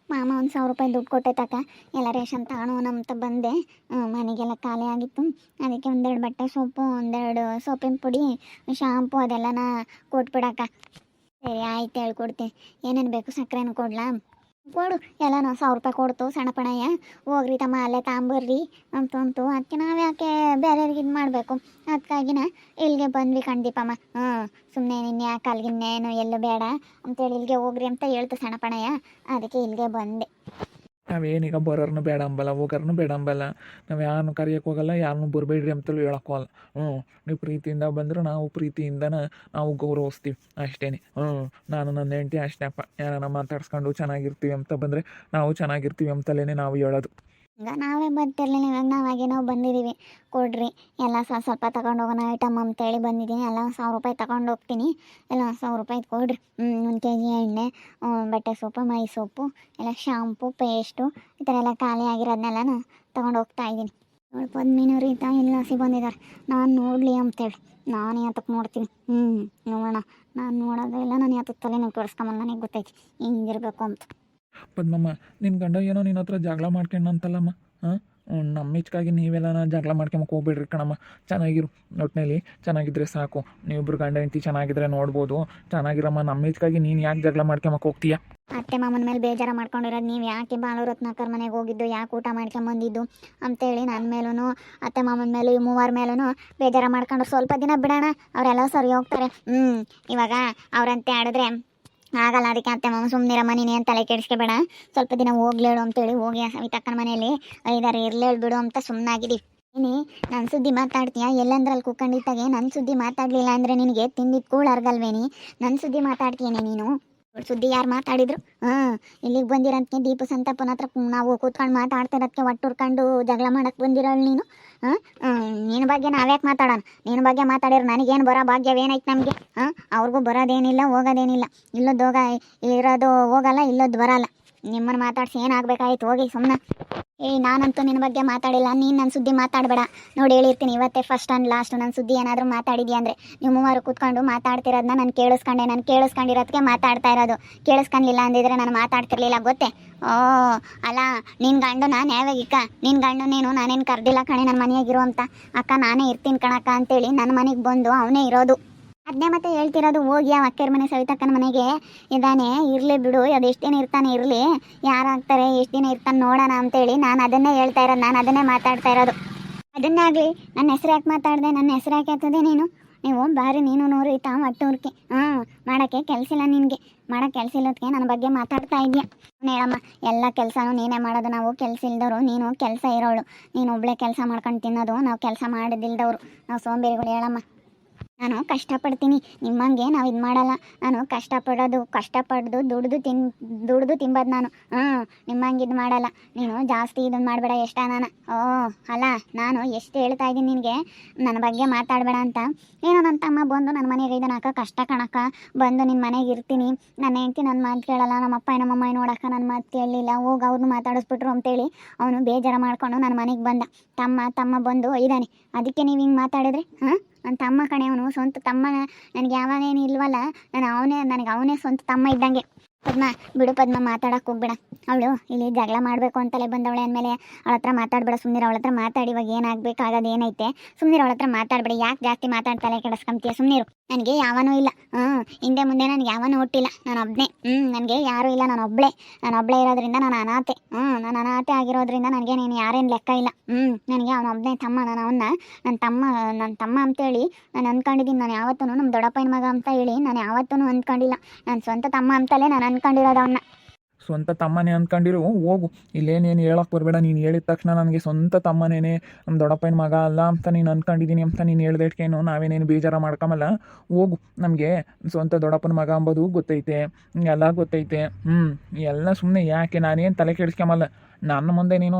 ಮಾಮ ಒಂದು 1,000 ರೂಪಾಯಿ ದುಡ್ಡು ಕೊಟ್ಟೆ ತಕ ಎಲ್ಲ ರೇಷನ್ ತಗೊಳೋಣ ಅಂತ ಬಂದೆ. ಮನೆಗೆಲ್ಲ ಖಾಲಿ ಆಗಿತ್ತು. ಅದಕ್ಕೆ ಒಂದೆರಡು ಬಟ್ಟೆ ಸೋಪು, ಒಂದೆರಡು ಸೋಪಿನ ಪುಡಿ, ಶಾಂಪು ಅದೆಲ್ಲನ ಕೊಟ್ಬಿಡಕ್ಕ. ಸರಿ ಆಯ್ತು ಹೇಳ್ಕೊಡ್ತೀನಿ. ಏನೇನು ಬೇಕು ಸಕ್ಕರೆನೂ ಕೊಡ್ಲಾ? ಕೊಡು ಎಲ್ಲನೂ 1,000 ರೂಪಾಯಿ ಕೊಡ್ತು ಸಣ್ಣ ಪಣಯ್ಯ. ಹೋಗ್ರಿ ತಮ್ಮ ಅಲ್ಲೇ ತಾಂಬರ್ರಿ ಅಂತಂತು. ಅದಕ್ಕೆ ನಾವು ಯಾಕೆ ಬೇರೆಯವ್ರಿಗೆ ಇದು ಮಾಡಬೇಕು, ಅದಕ್ಕಾಗಿನ ಇಲ್ಲಿಗೆ ಬಂದ್ವಿ ಕಣ್ದೀಪಮ್ಮ. ಸುಮ್ಮನೆ ನಿನ್ನೆ ಯಾಕೆ ಅಲ್ಲಿಗಿನ್ನೇನು ಎಲ್ಲೂ ಬೇಡ ಅಂತೇಳಿ ಇಲ್ಲಿಗೆ ಹೋಗ್ರಿ ಅಂತ ಹೇಳ್ತು ಸಣ್ಣ ಪಣಯ್ಯ. ಅದಕ್ಕೆ ಇಲ್ಲಿಗೆ ಬಂದೆ. ನಾವೇನೀಗ ಬರೋರ್ನು ಬೇಡ ಅಂಬಲ್ಲ, ಹೋಗೋರ್ನು ಬೇಡ ಅಂಬಲ್ಲ. ನಾವು ಯಾರನ್ನು ಕರಿಯೋಕೆ ಹೋಗಲ್ಲ, ಯಾರನ್ನೂ ಬರಬೇಡ್ರಿ ಅಂತಲೂ ಹೇಳೋಕ್ಕೋಗಲ್ಲ. ನೀವು ಪ್ರೀತಿಯಿಂದ ಬಂದ್ರೆ ನಾವು ಪ್ರೀತಿಯಿಂದನೇ ನಾವು ಗೌರವಿಸ್ತೀವಿ ಅಷ್ಟೇ. ನಾನು ನನ್ನ ಹೆಂಡತಿ ಅಷ್ಟೇಪ್ಪ. ಯಾರನ್ನ ಮಾತಾಡ್ಸ್ಕೊಂಡು ಚೆನ್ನಾಗಿರ್ತೀವಿ ಅಂತ ಬಂದರೆ ನಾವು ಚೆನ್ನಾಗಿರ್ತೀವಿ ಅಂತಲೇ ನಾವು ಹೇಳೋದು. ಈಗ ನಾವೇ ಬರ್ತಿರ್ಲಿಲ್ಲ, ಇವಾಗ ನಾವಾಗೆ ನಾವು ಬಂದಿದ್ದೀವಿ. ಕೊಡ್ರಿ ಎಲ್ಲ ಸ್ವಲ್ಪ ತಗೊಂಡು ಹೋಗೋಣ ಐಟಮ್ ಅಂತೇಳಿ ಬಂದಿದ್ದೀನಿ. ಎಲ್ಲ 1,000 ರೂಪಾಯಿ ತಗೊಂಡು ಹೋಗ್ತೀನಿ. ಎಲ್ಲ 1,000 ರೂಪಾಯಿ ಕೊಡ್ರಿ. 1 kg ಎಣ್ಣೆ, ಬಟ್ಟೆ ಸೋಪು, ಮೈ ಸೋಪು, ಎಲ್ಲ ಶಾಂಪು, ಪೇಸ್ಟು, ಈ ಥರ ಎಲ್ಲ ಖಾಲಿ ಆಗಿರೋದನ್ನೆಲ್ಲ ತಗೊಂಡು ಹೋಗ್ತಾ ಇದ್ದೀನಿ. ನೋಡಿ ಪದ್ಮಿನಿ ರೀತಾ ಇಲ್ಲ ಹಸಿ ಬಂದಿದ್ದಾರೆ. ನಾನು ನೋಡಲಿ ಅಂತೇಳಿ ನಾನು ಯಾತಕ್ಕೆ ನೋಡ್ತೀನಿ. ನೋಡೋಣ. ನಾನು ನೋಡೋದಿಲ್ಲ, ನಾನು ಯಾತಕ್ಕೆ ತಲೆನೂ ಕೆಡಿಸ್ಕೊಂಬಂದು ನನಗೆ ಗೊತ್ತೈತಿ ಹಿಂಗಿರ್ಬೇಕು ಅಂತ. ಪದ್ಮಮ್ಮ, ನಿನ್ನ ಗಂಡ ಏನೋ ನಿನ್ನ ಹತ್ರ ಜಗಳ ಮಾಡ್ಕೊಂಡಂತಲ್ಲಮ್ಮ. ನಮ್ಮ ಮಿಚ್ಕಾಗಿ ನೀವೆಲ್ಲ ಜಗಳ ಮಾಡ್ಕೊಂಬಕ್ಕೆ ಹೋಗ್ಬೇಡ್ರಿ ಕಣಮ್ಮ. ಚೆನ್ನಾಗಿರು, ಒಟ್ಟಿನಲ್ಲಿ ಚೆನ್ನಾಗಿದ್ರೆ ಸಾಕು. ನೀವಿಬ್ರು ಗಂಡ ಹೆಂಡತಿ ಚೆನ್ನಾಗಿದ್ರೆ ನೋಡ್ಬೋದು. ಚೆನ್ನಾಗಿರಮ್ಮ. ನಮ್ಮ ಮಿಚ್ಕಾಗಿ ನೀನು ಯಾಕೆ ಜಗಳ ಮಾಡ್ಕೊಂಬಕ್ಕೆ ಹೋಗ್ತೀಯಾ? ಅತ್ತೆ ಮಾಮನ ಮೇಲೆ ಬೇಜಾರ ಮಾಡ್ಕೊಂಡಿರೋದು ನೀವು. ಯಾಕೆ ಬಾಳು ರತ್ನಾಕರ್ ಮನೆಗೆ ಹೋಗಿದ್ದು, ಯಾಕೆ ಊಟ ಮಾಡ್ಕೊಂಬಂದಿದ್ದು ಅಂತೇಳಿ ನನ್ನ ಮೇಲೂ ಅತ್ತೆ ಮಾಮನ ಮೇಲೂ ಈ ಮೂವರ ಮೇಲೂ ಬೇಜಾರ ಮಾಡ್ಕೊಂಡು ಸ್ವಲ್ಪ ದಿನ ಬಿಡೋಣ, ಅವರೆಲ್ಲ ಸರಿ ಹೋಗ್ತಾರೆ. ಇವಾಗ ಅವ್ರಂತೆ ಆಡಿದ್ರೆ ಆಗಲ್ಲ. ಅದಕ್ಕೆ ಅತ್ತೆ ಮಾಮ ಸುಮ್ಮನಿರಮ್ಮ, ನೀನು ಏನು ತಲೆ ಕೆಡಿಸ್ಕೊಬೇಡ, ಸ್ವಲ್ಪ ದಿನ ಹೋಗ್ಲೇಳು ಅಂತೇಳಿ ಹೋಗಿ ಸವಿತಕ್ಕನ ಮನೇಲಿ 5 ಇರ್ಲೇಳು ಬಿಡು ಅಂತ ಸುಮ್ಮನಾಗಿದ್ದೀವಿ. ನೀನು ನನ್ನ ಸುದ್ದಿ ಮಾತಾಡ್ತೀಯಾ? ಎಲ್ಲಂದ್ರಲ್ಲಿ ಕೂಕೊಂಡಿದ್ದಾಗೆ ನನ್ನ ಸುದ್ದಿ ಮಾತಾಡಲಿಲ್ಲ ಅಂದರೆ ನಿನಗೆ ತಿಂದಿದ್ದು ಕೂಳರ್ಗಲ್ವೇನಿ? ನನ್ನ ಸುದ್ದಿ ಮಾತಾಡ್ತೀಯೇನೆ ನೀನು? ಸುದ್ದಿ ಯಾರು ಮಾತಾಡಿದ್ರು? ಇಲ್ಲಿಗೆ ಬಂದಿರೋದಕ್ಕೆ ದೀಪ ಸಂತಪ್ಪನ ಹತ್ರ ನಾವು ಕೂತ್ಕೊಂಡು ಮಾತಾಡ್ತಿರೋದಕ್ಕೆ ಒಟ್ಟುರ್ಕೊಂಡು ಜಗಳ ಮಾಡಕ್ಕೆ ಬಂದಿರೋಳು ನೀನು. ನಿನ್ನ ಬಗ್ಗೆ ನಾವ್ಯಾಕೆ ಮಾತಾಡೋಣ? ನಿನ್ನ ಬಗ್ಗೆ ಮಾತಾಡಿರೋ ನನಗೇನು ಬರೋ ಭಾಗ್ಯವೇನೈತೆ ನಮಗೆ? ಅವ್ರಿಗೂ ಬರೋದೇನಿಲ್ಲ, ಹೋಗೋದೇನಿಲ್ಲ. ಇಲ್ಲೊದ್ದು ಇರೋದು ಹೋಗಲ್ಲ, ಇಲ್ಲೊದ್ದು ಬರಲ್ಲ. ನಿಮ್ಮನ್ನು ಮಾತಾಡ್ಸಿ ಏನಾಗಬೇಕಾಯ್ತು? ಹೋಗಿ ಸುಮ್ಮನೆ. ನಾನಂತೂ ನಿನ್ನ ಬಗ್ಗೆ ಮಾತಾಡಿಲ್ಲ, ನೀನು ನನ್ನ ಸುದ್ದಿ ಮಾತಾಡಬೇಡ. ನೋಡಿ ಹೇಳಿರ್ತೀನಿ ಇವತ್ತೇ ಫಸ್ಟ್ ಆ್ಯಂಡ್ ಲಾಸ್ಟು. ನನ್ನ ಸುದ್ದಿ ಏನಾದರೂ ಮಾತಾಡಿದ್ಯಾ ಅಂದರೆ ನೀವು ಮೂವರು ಕೂತ್ಕೊಂಡು ಮಾತಾಡ್ತಿರೋದನ್ನ ನಾನು ಕೇಳಿಸ್ಕೊಂಡಿರೋದಕ್ಕೆ ಮಾತಾಡ್ತಾ ಇರೋದು. ಕೇಳಿಸ್ಕೊಂಡಿಲ್ಲ ಅಂದಿದ್ರೆ ನಾನು ಮಾತಾಡ್ತಿರ್ಲಿಲ್ಲ ಗೊತ್ತೇ. ಅಲ್ಲ, ನಿನ್ನ ಗಂಡು ನಾನು ಯಾವಾಗಿಕ್ಕ? ನಿನ್ನ ಗಂಡು ನೀನು ನಾನೇನು ಕರೆದಿಲ್ಲ ಕಣೆ ನನ್ನ ಮನೆಯಾಗಿರೋ ಅಂತ. ಅಕ್ಕ ನಾನೇ ಇರ್ತೀನಿ ಕಣಕ್ಕ ಅಂತೇಳಿ ನನ್ನ ಮನೆಗೆ ಬಂದು ಅವನೇ ಇರೋದು. ಅದನ್ನೇ ಮತ್ತೆ ಹೇಳ್ತಿರೋದು. ಹೋಗಿ ಆ ಅಕ್ಕರ ಮನೆ ಸವಿತಕ್ಕನ ಮನೆಗೆ ಇದ್ದಾನೆ, ಇರಲಿ ಬಿಡು, ಅದು ಎಷ್ಟು ದಿನ ಇರ್ತಾನೆ ಇರಲಿ, ಯಾರಾಗ್ತಾರೆ ಎಷ್ಟು ದಿನ ಇರ್ತಾನೆ ನೋಡೋಣ ಅಂತೇಳಿ ನಾನು ಅದನ್ನೇ ಹೇಳ್ತಾ ಇರೋದು, ನಾನು ಅದನ್ನೇ ಮಾತಾಡ್ತಾ ಇರೋದು. ಅದನ್ನೇ ಆಗಲಿ ನನ್ನ ಹೆಸ್ರು ಯಾಕೆ ಮಾತಾಡಿದೆ? ನನ್ನ ಹೆಸ್ರು ಯಾಕೆ ಆಗ್ತದೆ? ನೀವು ಬಾರಿ ನೀನು ನೂರಿತ ಒಟ್ಟೂರ್ಕೆ. ಮಾಡೋಕ್ಕೆ ಕೆಲಸ ಇಲ್ಲ ನಿನಗೆ. ಮಾಡೋಕ್ಕೆ ಕೆಲಸ ಇಲ್ಲದಕ್ಕೆ ನನ್ನ ಬಗ್ಗೆ ಮಾತಾಡ್ತಾ ಇದೆಯಾ? ಹೇಳಮ್ಮ, ಎಲ್ಲ ಕೆಲಸನೂ ನೀನೇ ಮಾಡೋದು. ನಾವು ಕೆಲಸ ಇಲ್ದವರು, ನೀನು ಕೆಲಸ ಇರೋಳು. ನೀನು ಒಬ್ಬಳೇ ಕೆಲಸ ಮಾಡ್ಕೊಂಡು ತಿನ್ನೋದು, ನಾವು ಕೆಲಸ ಮಾಡೋದಿಲ್ದವರು, ನಾವು ಸೋಂಬೇರಿಗಳು. ಹೇಳಮ್ಮ, ನಾನು ಕಷ್ಟಪಡ್ತೀನಿ, ನಿಮ್ಮಂಗೆ ನಾವು ಇದು ಮಾಡಲ್ಲ. ನಾನು ಕಷ್ಟಪಡ್ದು ದುಡ್ದು ತಿಂಬೋದು ನಾನು. ನಿಮ್ಮಂಗೆ ಇದು ಮಾಡಲ್ಲ. ನೀನು ಜಾಸ್ತಿ ಇದನ್ನು ಮಾಡಬೇಡ. ನಾನು ಅಲ್ಲ, ನಾನು ಎಷ್ಟು ಹೇಳ್ತಾ ಇದ್ದೀನಿ ನಿನಗೆ ನನ್ನ ಬಗ್ಗೆ ಮಾತಾಡಬೇಡ ಅಂತ. ಏನೋ ನನ್ನ ತಮ್ಮ ಬಂದು ನನ್ನ ಮನೆಗೆ ಇದನ್ನಕ್ಕ ಕಷ್ಟ ಕಣಕ್ಕ, ಬಂದು ನಿನ್ನ ಮನೆಗೆ ಇರ್ತೀನಿ, ನನ್ನ ಹೆಂಡ್ತಿ ನನ್ನ ಮಾತು ಕೇಳಲ್ಲ, ನಮ್ಮಪ್ಪ ನಮ್ಮಮ್ಮ ನೋಡಕ್ಕ ನನ್ನ ಮಾತು ಕೇಳಲಿಲ್ಲ, ಹೋಗಿ ಅವ್ರನ್ನೂ ಮಾತಾಡಿಸ್ಬಿಟ್ರು ಅಂತೇಳಿ ಅವನು ಬೇಜಾರು ಮಾಡ್ಕೊಂಡು ನನ್ನ ಮನೆಗೆ ಬಂದ. ತಮ್ಮ ಬಂದು ಇದ್ದಾನೆ. ಅದಕ್ಕೆ ನೀವು ಹಿಂಗೆ ಮಾತಾಡಿದ್ರೆ ನನ್ನ ತಮ್ಮ ಕಣೆ ಅವನು, ಸ್ವಂತ ತಮ್ಮ. ನನಗೆ ಯಾವನೇನು ಇಲ್ವಲ್ಲ, ನನಗೆ ಅವನೇ ಸ್ವಂತ ತಮ್ಮ ಇದ್ದಂಗೆ. ಪದ್ಮ ಬಿಡು ಪದ್ಮ, ಮಾತಾಡಕ್ಕೆ ಹೋಗ್ಬೇಡ. ಅವಳು ಇಲ್ಲಿ ಜಗಳ ಮಾಡಬೇಕು ಅಂತಲೇ ಬಂದವಳೆ ಅಂದಮೇಲೆ ಅವಳ ಹತ್ರ ಮಾತಾಡಬೇಡ. ಸುಮ್ಮನೆ ಅವಳ ಹತ್ರ ಮಾತಾಡಿ ಇವಾಗ ಏನಾಗಬೇಕಾಗೋದು ಏನೈತೆ. ಸುಮ್ಮನೆ ಅವಳ ಹತ್ರ ಮಾತಾಡಬೇಡ. ಯಾಕೆ ಜಾಸ್ತಿ ಮಾತಾಡ್ತಾಳೆ ಕೆಡಿಸ್ಕೊಂತೀಯ? ಸುಮ್ಮನಿರು. ನನಗೆ ಯಾವನೂ ಇಲ್ಲ, ಹಿಂದೆ ಮುಂದೆ ನನಗೆ ಯಾವನೂ ಹುಟ್ಟಿಲ್ಲ. ನಾನು ಒಬ್ಬನೇ. ನನಗೆ ಯಾರೂ ಇಲ್ಲ, ನಾನು ಒಬ್ಬಳೇ ಇರೋದ್ರಿಂದ ನಾನು ಅನಾಥೆ. ನಾನು ಅನಾಥೆ ಆಗಿರೋದ್ರಿಂದ ನನಗೆ ನೀನು ಯಾರೇನು ಲೆಕ್ಕ ಇಲ್ಲ. ನನಗೆ ಅವನೊಬ್ಬನೇ ತಮ್ಮ. ನಾನು ನನ್ನ ತಮ್ಮ ಅಂತೇಳಿ ನಾನು ಅಂದ್ಕೊಂಡಿದ್ದೀನಿ. ನಾನು ಯಾವತ್ತೂ ನಮ್ಮ ದೊಡ್ಡಪ್ಪನ ಮಗ ಅಂತ ಹೇಳಿ ನಾನು ಯಾವತ್ತೂ ಅಂದ್ಕೊಂಡಿಲ್ಲ. ನನ್ನ ಸ್ವಂತ ತಮ್ಮ ಅಂತಲೇ ನಾನು ಅಂದ್ಕೊಂಡಿರೋದು ಅವನ್ನ. ಸ್ವಂತ ತಮ್ಮನೇ ಅಂದ್ಕೊಂಡಿರು, ಹೋಗು. ಇಲ್ಲೇನೇನು ಹೇಳೋಕೆ ಬರಬೇಡ. ನೀನು ಹೇಳಿದ ತಕ್ಷಣ ನನಗೆ ಸ್ವಂತ ತಮ್ಮನೇನೆ, ನಮ್ಮ ದೊಡ್ಡಪ್ಪನ ಮಗ ಅಲ್ಲ ಅಂತ ನೀನು ಅಂದ್ಕೊಂಡಿದ್ದೀನಿ ಅಂತ ನೀನು ಹೇಳ್ದೇಟ್ಕೇನು ನಾವೇನೇನು ಬೇಜಾರ ಮಾಡ್ಕೊಂಬಲ್ಲ. ಹೋಗು. ನಮಗೆ ಸ್ವಂತ ದೊಡ್ಡಪ್ಪನ ಮಗ ಅಂಬೋದು ಗೊತ್ತೈತೆ, ಎಲ್ಲ ಗೊತ್ತೈತೆ. ಎಲ್ಲ ಸುಮ್ಮನೆ ಯಾಕೆ? ನಾನೇನು ತಲೆ ಕೆಡಿಸ್ಕೊಂಬಲ್ಲ. ನನ್ನ ಮುಂದೆ ನೀನು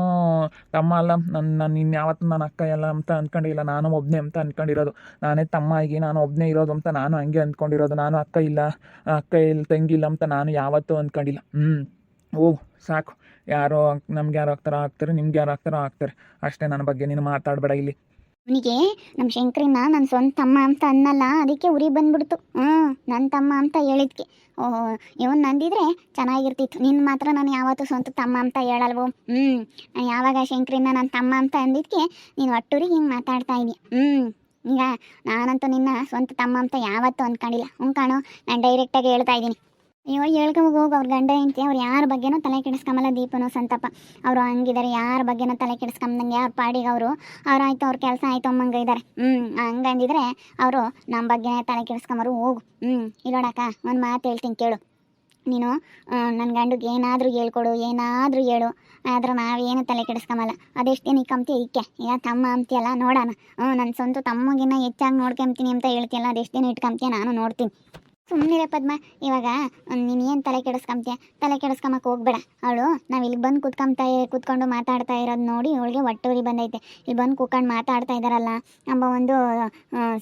ತಮ್ಮ ಅಲ್ಲ, ನಾನು ಇನ್ಯಾವತ್ತು ನನ್ನ ಅಕ್ಕ ಎಲ್ಲ ಅಂತ ಅಂದ್ಕೊಂಡಿಲ್ಲ. ನಾನು ಒಬ್ಬನೇ ಅಂತ ಅಂದ್ಕೊಂಡಿರೋದು. ನಾನೇ ತಮ್ಮ ಆಗಿ ನಾನು ಒಬ್ಬನೇ ಇರೋದು ಅಂತ ನಾನು ಹಂಗೆ ಅಂದ್ಕೊಂಡಿರೋದು. ನಾನು ಅಕ್ಕ ಇಲ್ಲ ತಂಗಿಲ್ಲ ಅಂತ ನಾನು ಯಾವತ್ತೂ ಅಂದ್ಕೊಂಡಿಲ್ಲ. ಓಹ್ ಸಾಕು. ಯಾರೋ ನಮ್ಗೆ ಯಾರು ಆಗ್ತಾರೋ ಆಗ್ತಾರೆ, ನಿಮ್ಗೆ ಯಾರು ಆಗ್ತಾರೋ ಆಗ್ತಾರೆ ಅಷ್ಟೇ. ನನ್ನ ಬಗ್ಗೆ ನೀನು ಮಾತಾಡಬೇಡ ಇಲ್ಲಿ. ಅವನಿಗೆ ನಮ್ಮ ಶಂಕರಿನ ನನ್ನ ಸ್ವಂತ ತಮ್ಮ ಅಂತ ಅನ್ನಲ್ಲ, ಅದಕ್ಕೆ ಉರಿ ಬಂದ್ಬಿಡ್ತು. ನನ್ನ ತಮ್ಮ ಅಂತ ಹೇಳಿದ್ಕೆ. ಓಹೋ, ಇವನು ನಂದಿದ್ರೆ ಚೆನ್ನಾಗಿರ್ತಿತ್ತು. ನಿನ್ನ ಮಾತ್ರ ನಾನು ಯಾವತ್ತೂ ಸ್ವಂತ ತಮ್ಮ ಅಂತ ಹೇಳಲ್ವೋ. ನಾನು ಯಾವಾಗ ಶಂಕರಿನ ನನ್ನ ತಮ್ಮ ಅಂತ ಅಂದಿದ್ಕೆ ನೀನು ಒಟ್ಟೂರಿಗೆ ಹಿಂಗೆ ಮಾತಾಡ್ತಾ ಇದೀಯ. ಈಗ ನಾನಂತೂ ನಿನ್ನ ಸ್ವಂತ ತಮ್ಮ ಅಂತ ಯಾವತ್ತೂ ಅಂದ್ಕೊಂಡಿಲ್ಲ. ಕಾಣು, ನಾನು ಡೈರೆಕ್ಟಾಗಿ ಹೇಳ್ತಾ ಇದ್ದೀನಿ. ಅಯ್ಯೋ, ಹೇಳ್ಕೊಂಬೋಗಿ ಹೋಗಿ ಅವ್ರ ಗಂಡ ಹೆಂಡ್ತಿ ಅವ್ರು ಯಾರ ಬಗ್ಗೆನೂ ತಲೆ ಕೆಡಿಸ್ಕೊಂಬಲ್ಲ. ದೀಪನೋ ಸಂತಪ್ಪ ಅವರು ಹಂಗಿದ್ದಾರೆ, ಯಾರ ಬಗ್ಗೆನೂ ತಲೆ ಕೆಡಿಸ್ಕೊಂಬಂಗೆ ಅವ್ರ ಪಾಡಿಗೆ ಅವ್ರಾಯ್ತು ಅವ್ರ ಕೆಲಸ ಆಯಿತು ಅಮ್ಮಂಗೆ ಇದ್ದಾರೆ. ಹಂಗಂದಿದ್ರೆ ಅವರು ನಮ್ಮ ಬಗ್ಗೆನೇ ತಲೆ ಕೆಡಿಸ್ಕೊಂಬರು. ಹೋಗು. ಇಲ್ಲೋಡಕ್ಕ, ಒಂದು ಮಾತು ಹೇಳ್ತೀನಿ ಕೇಳು. ನೀನು ನನ್ನ ಗಂಡಿಗೆ ಏನಾದರೂ ಹೇಳ್ಕೊಡು, ಏನಾದರೂ ಹೇಳು, ಆದ್ರೆ ನಾವೇನು ತಲೆ ಕೆಡಿಸ್ಕೊಂಬಲ್ಲ. ಅದೆಷ್ಟು ನೀ ಕಂಪ್ತಿ ಇಕ್ಕೆ ಈಗ ತಮ್ಮ ಅಂತೀಯಲ್ಲ, ನೋಡೋಣ. ನನ್ನ ಸ್ವಂತ ತಮ್ಮಗಿನ್ನ ಹೆಚ್ಚಾಗಿ ನೋಡ್ಕೊಂತೀನಿ ಅಂತ ಹೇಳ್ತೀಯಲ್ಲ, ಅದೆಷ್ಟು ದಿನ ಇಟ್ಕೊಂತೀಯ ನಾನು ನೋಡ್ತೀನಿ. ಸುಮ್ಮನಿರೇ ಪದ್ಮ, ಇವಾಗ ನೀನು ಏನು ತಲೆ ಕೆಡಿಸ್ಕೊಂತೀಯ? ತಲೆ ಕೆಡಿಸ್ಕೊಂಬಕ್ಕೆ ಹೋಗ್ಬೇಡ. ಅವಳು ನಾವು ಇಲ್ಲಿ ಬಂದು ಕೂತ್ಕೊಂಡು ಮಾತಾಡ್ತಾ ಇರೋದು ನೋಡಿ ಅವಳಿಗೆ ಒಟ್ಟೂರಿ ಬಂದೈತೆ. ಇಲ್ಲಿ ಬಂದು ಕೂತ್ಕೊಂಡು ಮಾತಾಡ್ತಾ ಇದ್ದಾರಲ್ಲ ಎಂಬ ಒಂದು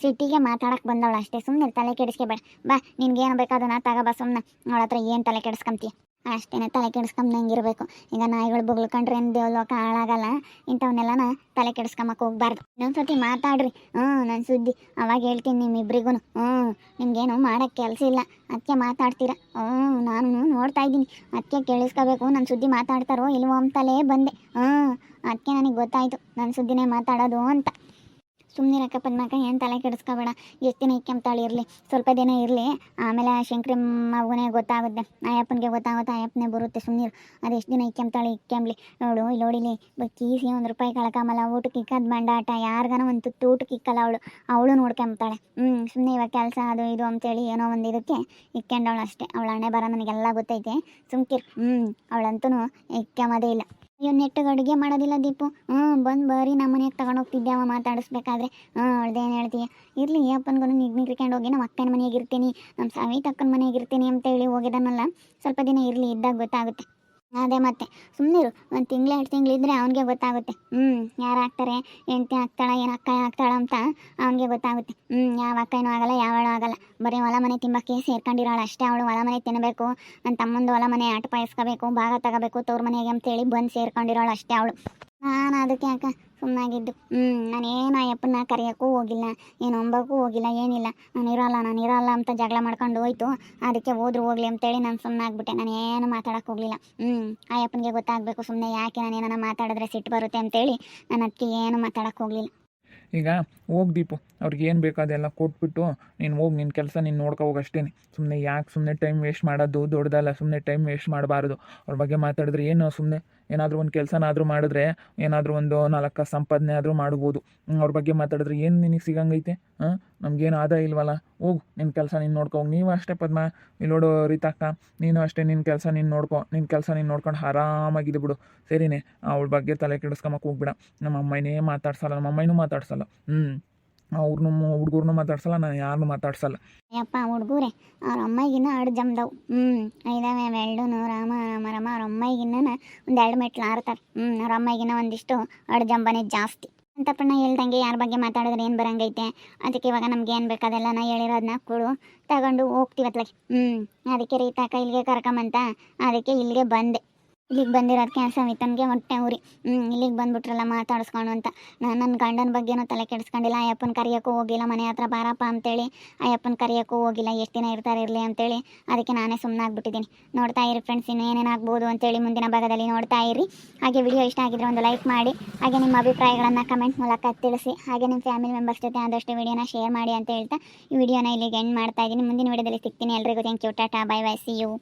ಸಿಟ್ಟಿಗೆ ಮಾತಾಡಕ್ಕೆ ಬಂದವಳು ಅಷ್ಟೇ. ಸುಮ್ಮನೆ ತಲೆ ಕೆಡಿಸ್ಕೋಬೇಡ. ಬಾ, ನಿನ್ಗೇನು ಬೇಕಾದನ್ನ ತಗೋಬಾ. ಸುಮ್ಮನೆ ಅವಳ ಹತ್ರ ಏನು ತಲೆ ಕೆಡಿಸ್ಕೊಂತೀಯ? ಅಷ್ಟೇ, ತಲೆ ಕೆಡಿಸ್ಕೊಂಬಂಗಿರ್ಬೇಕು. ಈಗ ನಾಯಿಗಳು ಬೊಗಳ್ಕೊಂಡ್ರೆ ಏನು ದೇವಲೋಕ ಹಾಳಾಗಲ್ಲ. ಇಂಥವನ್ನೆಲ್ಲನ ತಲೆ ಕೆಡಿಸ್ಕೊಂಬಕ್ಕೆ ಹೋಗ್ಬಾರ್ದು. ಇನ್ನೊಂದ್ಸತಿ ಮಾತಾಡ್ರಿ. ನನ್ನ ಸುದ್ದಿ ಅವಾಗ ಹೇಳ್ತೀನಿ ನಿಮ್ಮಿಬ್ರಿಗೂ. ನಿಮ್ಗೇನು ಮಾಡೋಕ್ಕೆ ಕೆಲಸ ಇಲ್ಲ, ಅದಕ್ಕೆ ಮಾತಾಡ್ತೀರಾ. ನಾನು ನೋಡ್ತಾ ಇದ್ದೀನಿ, ಅದಕ್ಕೆ ಕೇಳಿಸ್ಕೋಬೇಕು. ನನ್ನ ಸುದ್ದಿ ಮಾತಾಡ್ತಾರೋ ಇಲ್ವೋ ಅಂತಲೇ ಬಂದೆ. ಅದಕ್ಕೆ ನನಗೆ ಗೊತ್ತಾಯಿತು ನನ್ನ ಸುದ್ದಿನೇ ಮಾತಾಡೋದು ಅಂತ. ಸುಮ್ಮನಿರಕ್ಕ ಪದ್ಮಕ್ಕ, ಏನು ತಲೆ ಕೆಡಿಸ್ಕೋಬೇಡ. ಎಷ್ಟು ದಿನ ಇಕ್ಕೆಂತಾಳೆ ಇರಲಿ, ಸ್ವಲ್ಪ ದಿನ ಇರಲಿ, ಆಮೇಲೆ ಶಂಕರಿ ಮಗುನೇ ಗೊತ್ತಾಗುತ್ತೆ, ಅಯ್ಯಪ್ಪನಿಗೆ ಗೊತ್ತಾಗುತ್ತೆ, ಅಯ್ಯಪ್ಪನೇ ಬರುತ್ತೆ. ಸುಮ್ಮನಿರು. ಅದೆಷ್ಟು ದಿನ ಇಕ್ಕೆಂತಾಳೆ ಇಕ್ಕೆಂಬ್ಲಿ. ನೋಡು ಇಲ್ಲಿ ನೋಡಿಲಿ, ಕೀಸಿ ₹1 ಕಳ್ಕೊಂಬಲ್ಲ. ಊಟಕ್ಕೆ ಇಕ್ಕದು ಮಂಡಾಟ, ಯಾರಿಗಾನ ಒಂದು ತುತ್ತು ಊಟಕ್ಕೆ ಇಕ್ಕಲ್ಲ ಅವಳು ನೋಡ್ಕೊಂತಾಳೆ. ಸುಮ್ಮನೆ ಇವಾಗ ಕೆಲಸ ಅದು ಇದು ಅಂತೇಳಿ ಏನೋ ಒಂದು ಇದಕ್ಕೆ ಇಕ್ಕೊಂಡವಳು ಅಷ್ಟೇ. ಅವಳ ಹಣೆ ಬರ ನನಗೆಲ್ಲ ಗೊತ್ತೈತೆ. ಸುಮ್ಕಿರ್. ಅವಳಂತೂ ಇಕ್ಕೊಂಬೋದೇ ಇಲ್ಲ. ಅಯ್ಯೋ, ನೆಟ್ಟಿಗೆ ಅಡುಗೆ ಮಾಡೋದಿಲ್ಲ ದೀಪು. ಬಂದು ಬರೀ ನಮ್ಮ ಮನೆಗೆ ತಗೊಂಡೋಗ್ತಿದ್ದೆ ಅವ ಮಾತಾಡಿಸ್ಬೇಕಾದ್ರೆ. ಅವಳ್ದೇನು ಹೇಳ್ತೀಯ? ಇರಲಿ, ಅಪ್ಪನಿಗೂ ನಿಗ್ರಿಕೊಂಡು ಹೋಗಿ ನಮ್ಮ ಅಕ್ಕನ ಮನೆಗೆ ಇರ್ತೀನಿ, ನಮ್ಮ ಸವಿತ ಅಕ್ಕನ ಮನೆಗೆ ಇರ್ತೀನಿ ಅಂತೇಳಿ ಹೋಗಿದ್ದಾನಲ್ಲ. ಸ್ವಲ್ಪ ದಿನ ಇರಲಿ, ಇದ್ದಾಗ ಗೊತ್ತಾಗುತ್ತೆ. ಅದೇ ಮತ್ತೆ ಸುಮ್ಮನಿರು. ಒಂದು ತಿಂಗಳು 2 ತಿಂಗಳಿದ್ರೆ ಅವನಿಗೆ ಗೊತ್ತಾಗುತ್ತೆ. ಯಾರು ಆಗ್ತಾರೆ, ಹೆಂಡ್ತಿ ಆಗ್ತಾಳ, ಏನು ಅಕ್ಕ ಆಗ್ತಾಳ ಅಂತ ಅವನಿಗೆ ಗೊತ್ತಾಗುತ್ತೆ. ಯಾವ ಅಕ್ಕನೂ ಆಗಲ್ಲ, ಯಾವಳು ಆಗಲ್ಲ. ಬರೀ ಹೊಲ ಮನೆ ತಿಂಬಕ್ಕೆ ಸೇರ್ಕೊಂಡಿರೋಳು ಅಷ್ಟೇ. ಅವಳು ಹೊಲ ಮನೆ ತಿನ್ನಬೇಕು, ನನ್ನ ತಮ್ಮಂದು ಹೊಲ ಮನೆ ಆಟ ಪಾಯಿಸ್ಕೋಬೇಕು, ಭಾಗ ತಗೋಬೇಕು ತವ್ರ ಮನೆಗೆ ಅಂತೇಳಿ ಬಂದು ಸೇರ್ಕೊಂಡಿರೋಳು ಅಷ್ಟೇ ಅವಳು. ನಾನು ಅದಕ್ಕೆ ಯಾಕೆ ಸುಮ್ಮನಾಗಿದ್ದು. ನಾನೇನು ಅಯ್ಯಪ್ಪನ ಕರೆಯೋಕ್ಕೂ ಹೋಗಿಲ್ಲ, ಏನು ಅಂಬೋಕ್ಕೂ ಹೋಗಿಲ್ಲ, ಏನಿಲ್ಲ. ನಾನು ಇರೋಲ್ಲ ಅಂತ ಜಗಳ ಮಾಡ್ಕೊಂಡು ಹೋಯ್ತು. ಅದಕ್ಕೆ ಹೋದ್ರು ಹೋಗ್ಲಿ ಅಂತೇಳಿ ನಾನು ಸುಮ್ಮನಾಗ್ಬಿಟ್ಟೆ. ನಾನೇನು ಮಾತಾಡೋಕ್ಕೆ ಹೋಗಲಿಲ್ಲ. ಅಯ್ಯಪ್ಪನಿಗೆ ಗೊತ್ತಾಗಬೇಕು. ಸುಮ್ಮನೆ ಯಾಕೆ ನಾನೇನ ಮಾತಾಡಿದ್ರೆ ಸಿಟ್ಟು ಬರುತ್ತೆ ಅಂತೇಳಿ ನಾನು ಅದಕ್ಕೆ ಏನು ಮಾತಾಡೋಕ್ಕೆ ಹೋಗಲಿಲ್ಲ. ಈಗ ಹೋಗಿ ದೀಪು, ಅವ್ರಿಗೆ ಏನು ಬೇಕು ಅದೆಲ್ಲ ಕೊಟ್ಬಿಟ್ಟು ನೀನು ಹೋಗಿ ನಿನ್ನ ಕೆಲಸ ನೀನು ನೋಡ್ಕೊ ಹೋಗಿ ಅಷ್ಟೇ. ಸುಮ್ಮನೆ ಯಾಕೆ ಸುಮ್ಮನೆ ಟೈಮ್ ವೇಸ್ಟ್ ಮಾಡೋದು ದೊಡ್ಡದಲ್ಲ. ಸುಮ್ಮನೆ ಟೈಮ್ ವೇಸ್ಟ್ ಮಾಡಬಾರ್ದು. ಅವ್ರ ಬಗ್ಗೆ ಮಾತಾಡಿದ್ರೆ ಏನು, ಸುಮ್ಮನೆ ಏನಾದರೂ ಒಂದು ಕೆಲಸನಾದರೂ ಮಾಡಿದ್ರೆ ಏನಾದರೂ ಒಂದು 4 ಕಾಸು ಸಂಪಾದನೆ ಆದರೂ ಮಾಡ್ಬೋದು. ಅವ್ರ ಬಗ್ಗೆ ಮಾತಾಡಿದ್ರೆ ಏನು ನಿನಗೆ ಸಿಗಂಗೈತೆ? ನಮಗೇನು ಆದಾಯ ಇಲ್ವಲ್ಲ. ಹೋಗು, ನಿನ್ನ ಕೆಲಸ ನೀನು ನೋಡ್ಕೊ ಹೋಗಿ. ನೀವು ಅಷ್ಟೇ ಪದ್ಮ, ಇಲ್ಲಿ ನೋಡು ರೀತಕ್ಕ, ನೀನು ಅಷ್ಟೇ ನಿನ್ನ ಕೆಲಸ ನೀನು ನೋಡ್ಕೊ. ನಿನ್ನ ಕೆಲಸ ನೀನು ನೋಡ್ಕೊಂಡು ಆರಾಮಾಗಿದೆ ಬಿಡು. ಸರಿನೇ, ಅವಳ ಬಗ್ಗೆ ತಲೆ ಕೆಡಿಸ್ಕೊಂಬಕ್ಕೆ ಹೋಗ್ಬಿಡ. ನಮ್ಮ ಅಮ್ಮನೇ ಮಾತಾಡ್ಸಲ್ಲ, ನಮ್ಮ ಅಮ್ಮನೂ ಮಾತಾಡ್ಸಲ್ಲ. ಅವ್ರನ್ನೂ ಹುಡುಗರ್ನೂ ಮಾತಾಡ್ಸಲ್ಲ, ನಾನು ಯಾರನ್ನೂ ಮಾತಾಡ್ಸಲ್ಲ. ಅಯ್ಯಪ್ಪ, ಹುಡುಗರೇ ಅವ್ರ ಅಮ್ಮಾಯಿಗಿನ್ನ 2 ಜಮ್ದವು. ಇದಾವೆ ವೆಲ್ಡುನು ರಾಮ ರಮ. ಅವ್ರ ಅಮ್ಮಾಯಿಗಿನ್ನ ಒಂದು 2 ಮೆಟ್ಲು ಆರ್ತಾರೆ. ಅವ್ರ ಅಮ್ಮಾಯಿಗಿನ್ನ ಒಂದಿಷ್ಟು 2 ಜಂಬನೇ ಜಾಸ್ತಿ. ಅಂತಪ್ಪಣ್ಣ ಹೇಳ್ದಂಗೆ ಯಾರ ಬಗ್ಗೆ ಮಾತಾಡಿದ್ರೆ ಏನು ಬರಂಗೈತೆ? ಅದಕ್ಕೆ ಇವಾಗ ನಮ್ಗೆ ಏನು ಬೇಕಾದೆಲ್ಲ ನಾ ಹೇಳಿರೋದನ್ನ ಕೊಡು, ತಗೊಂಡು ಹೋಗ್ತೀವತ್ಲಾಗೆ. ಅದಕ್ಕೆ ರೀತಾಕ ಇಲ್ಲಿಗೆ ಕರ್ಕೊಂಬಂತ, ಅದಕ್ಕೆ ಇಲ್ಲಿಗೆ ಬಂದೆ. ಇಲ್ಲಿಗೆ ಬಂದಿರೋದಕ್ಕೆ ಸವಿತನ್ಗೆ ಹೊಟ್ಟೆ ಊರಿ. ಇಲ್ಲಿಗೆ ಬಂದ್ಬಿಟ್ರಲ್ಲ ಮಾತಾಡಿಸ್ಕೊಂಡು ಅಂತ. ನಾನು ನನ್ನ ಗಂಡನ ಬಗ್ಗೆನೂ ತಲೆ ಕೆಡಿಸ್ಕೊಂಡಿಲ್ಲ. ಅಯ್ಯಪ್ಪನ ಕರಿಯೋಕ್ಕೂ ಹೋಗಿಲ್ಲ, ಮನೆ ಹತ್ರ ಬಾರಪ್ಪ ಅಂತೇಳಿ ಅಯ್ಯಪ್ಪನ ಕರಿಯೋಕ್ಕೂ ಹೋಗಿಲ್ಲ. ಎಷ್ಟು ದಿನ ಇರ್ತಾರೆ ಇರಲಿ ಅಂತೇಳಿ ಅದಕ್ಕೆ ನಾನೇ ಸುಮ್ಮನಾಗ್ಬಿಟ್ಟಿದ್ದೀನಿ. ನೋಡ್ತಾ ಇರಿ ಫ್ರೆಂಡ್ಸ್, ಇನ್ನೇನೇನಾಗ್ಬೋದು ಅಂತೇಳಿ ಮುಂದಿನ ಭಾಗದಲ್ಲಿ ನೋಡ್ತಾ ಇರಿ. ಹಾಗೆ ವಿಡಿಯೋ ಇಷ್ಟ ಆಗಿದ್ರೆ ಒಂದು ಲೈಕ್ ಮಾಡಿ, ಹಾಗೆ ನಿಮ್ಮ ಅಭಿಪ್ರಾಯಗಳನ್ನು ಕಮೆಂಟ್ ಮೂಲಕ ತಿಳಿಸಿ, ಹಾಗೆ ನಿಮ್ಮ ಫ್ಯಾಮಿಲಿ ಮೆಂಬರ್ಸ್ ಜೊತೆ ಆದಷ್ಟು ವಿಡಿಯೋನ ಶೇರ್ ಮಾಡಿ ಅಂತ ಹೇಳ್ತಾ ಈ ವಿಡಿಯೋನ ಇಲ್ಲಿಗೆ ಎಂಡ್ ಮಾಡ್ತಾ ಇದ್ದೀನಿ. ಮುಂದಿನ ವಿಡಿಯೋದಲ್ಲಿ ಸಿಗ್ತೀನಿ. ಎಲ್ರಿಗೂ thank you, tata, bye bye, see you.